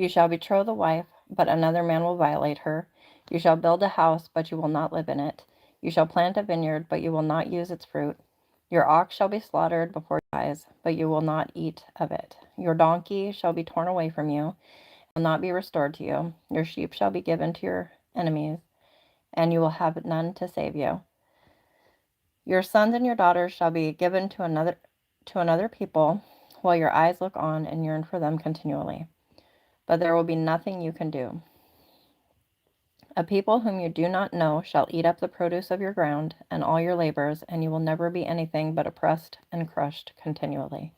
You shall betroth a wife, but another man will violate her. You shall build a house, but you will not live in it. You shall plant a vineyard, but you will not use its fruit. Your ox shall be slaughtered before your eyes, but you will not eat of it. Your donkey shall be torn away from you, and will not be restored to you. Your sheep shall be given to your enemies, and you will have none to save you. Your sons and your daughters shall be given to another people, while your eyes look on and yearn for them continually. But there will be nothing you can do. A people whom you do not know shall eat up the produce of your ground and all your labors, and you will never be anything but oppressed and crushed continually.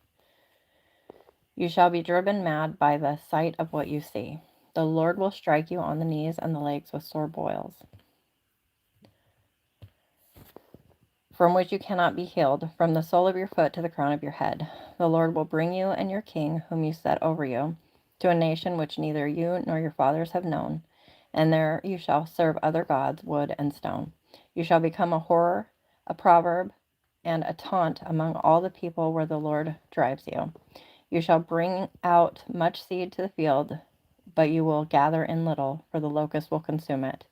You shall be driven mad by the sight of what you see. The Lord will strike you on the knees and the legs with sore boils, from which you cannot be healed, from the sole of your foot to the crown of your head. The Lord will bring you and your king, whom you set over you, to a nation which neither you nor your fathers have known, and there you shall serve other gods, wood and stone. You shall become a horror, a proverb, and a taunt among all the people where the Lord drives you. You shall bring out much seed to the field, but you will gather in little, for the locust will consume it.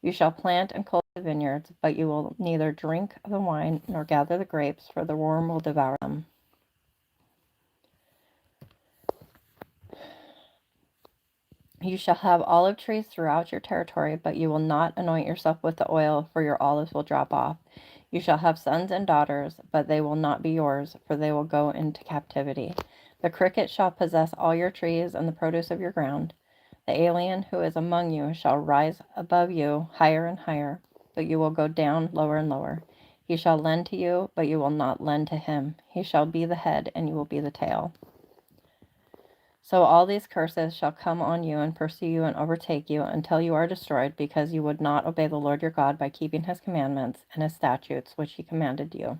You shall plant and cultivate vineyards, but you will neither drink the wine nor gather the grapes, for the worm will devour them. You shall have olive trees throughout your territory, but you will not anoint yourself with the oil, for your olives will drop off. You shall have sons and daughters, but they will not be yours, for they will go into captivity. The cricket shall possess all your trees and the produce of your ground. The alien who is among you shall rise above you higher and higher, but you will go down lower and lower. He shall lend to you, but you will not lend to him. He shall be the head, and you will be the tail. So all these curses shall come on you and pursue you and overtake you until you are destroyed, because you would not obey the Lord your God by keeping his commandments and his statutes, which he commanded you.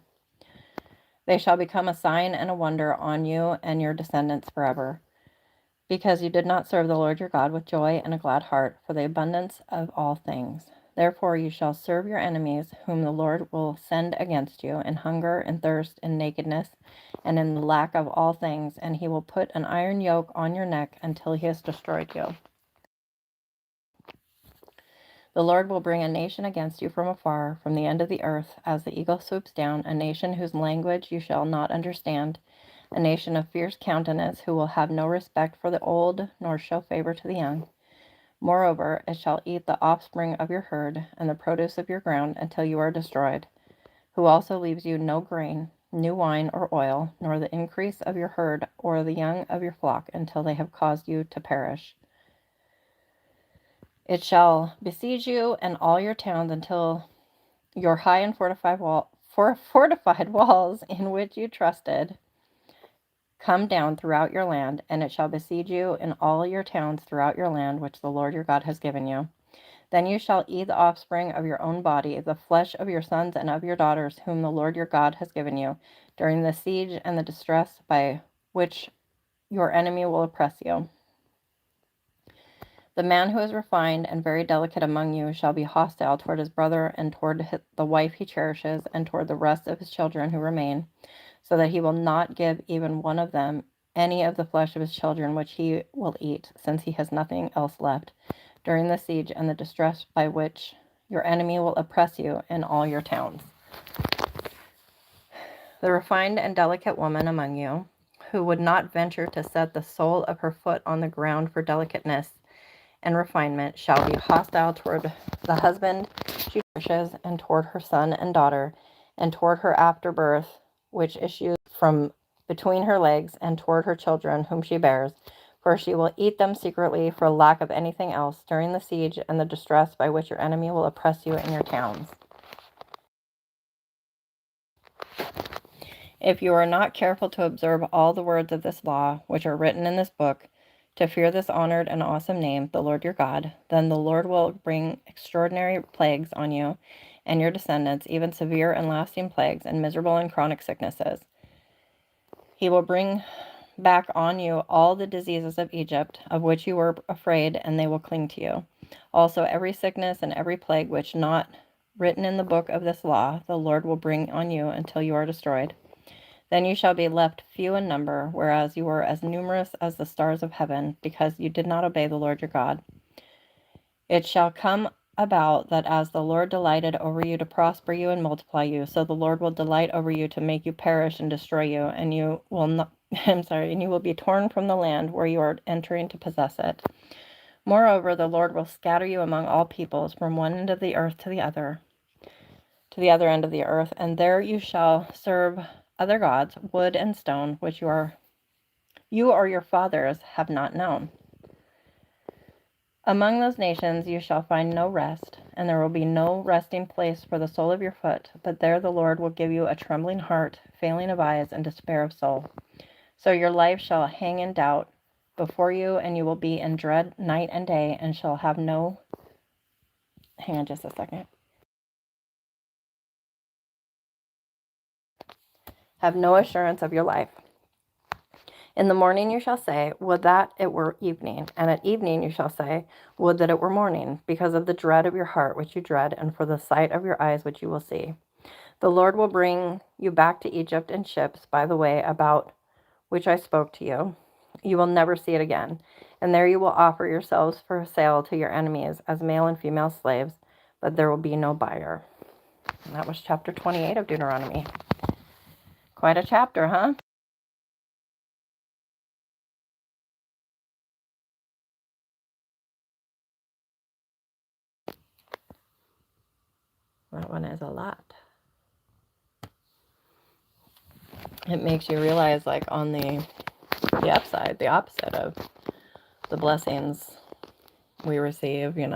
They shall become a sign and a wonder on you and your descendants forever, because you did not serve the Lord your God with joy and a glad heart for the abundance of all things. Therefore you shall serve your enemies, whom the Lord will send against you, in hunger and thirst and nakedness and in the lack of all things, and he will put an iron yoke on your neck until he has destroyed you. The Lord will bring a nation against you from afar, from the end of the earth, as the eagle swoops down, a nation whose language you shall not understand, a nation of fierce countenance, who will have no respect for the old, nor show favor to the young. Moreover, it shall eat the offspring of your herd, and the produce of your ground, until you are destroyed, who also leaves you no grain, new wine or oil, nor the increase of your herd, or the young of your flock, until they have caused you to perish. It shall besiege you and all your towns until your high and fortified walls, in which you trusted, come down throughout your land, and it shall besiege you in all your towns throughout your land, which the Lord your God has given you. Then you shall eat the offspring of your own body, the flesh of your sons and of your daughters, whom the Lord your God has given you, during the siege and the distress by which your enemy will oppress you. The man who is refined and very delicate among you shall be hostile toward his brother and toward the wife he cherishes and toward the rest of his children who remain, so that he will not give even one of them any of the flesh of his children which he will eat, since he has nothing else left, during the siege and the distress by which your enemy will oppress you in all your towns. The refined and delicate woman among you, who would not venture to set the sole of her foot on the ground for delicateness and refinement, shall be hostile toward the husband she cherishes, and toward her son and daughter, and toward her afterbirth, which issues from between her legs, and toward her children whom she bears, for she will eat them secretly for lack of anything else, during the siege and the distress by which your enemy will oppress you in your towns. If you are not careful to observe all the words of this law, which are written in this book, to fear this honored and awesome name, the Lord your God, then the Lord will bring extraordinary plagues on you and your descendants, even severe and lasting plagues and miserable and chronic sicknesses. He will bring back on you all the diseases of Egypt, of which you were afraid, and they will cling to you. Also every sickness and every plague which not written in the book of this law, the Lord will bring on you until you are destroyed. Then you shall be left few in number, whereas you were as numerous as the stars of heaven, because you did not obey the Lord your God. It shall come about that as the Lord delighted over you to prosper you and multiply you, so the Lord will delight over you to make you perish and destroy you, and you will not and you will be torn from the land where you are entering to possess it. Moreover, the Lord will scatter you among all peoples from one end of the earth to the other end of the earth, and there you shall serve other gods, wood and stone, which you or your fathers have not known. Among those nations you shall find no rest, and there will be no resting place for the sole of your foot, but there the Lord will give you a trembling heart, failing of eyes, and despair of soul. So your life shall hang in doubt before you, and you will be in dread night and day, and shall have no... Hang on just a second. Have no assurance of your life. In the morning you shall say, would that it were evening, and at evening you shall say, would that it were morning, because of the dread of your heart which you dread, and for the sight of your eyes which you will see. The Lord will bring you back to Egypt in ships by the way about which I spoke to you. You will never see it again, and there you will offer yourselves for sale to your enemies as male and female slaves, but there will be no buyer. And that was chapter 28 of Deuteronomy. Quite a chapter, huh? That one is a lot. It makes you realize, like, on the upside, the opposite of the blessings we receive,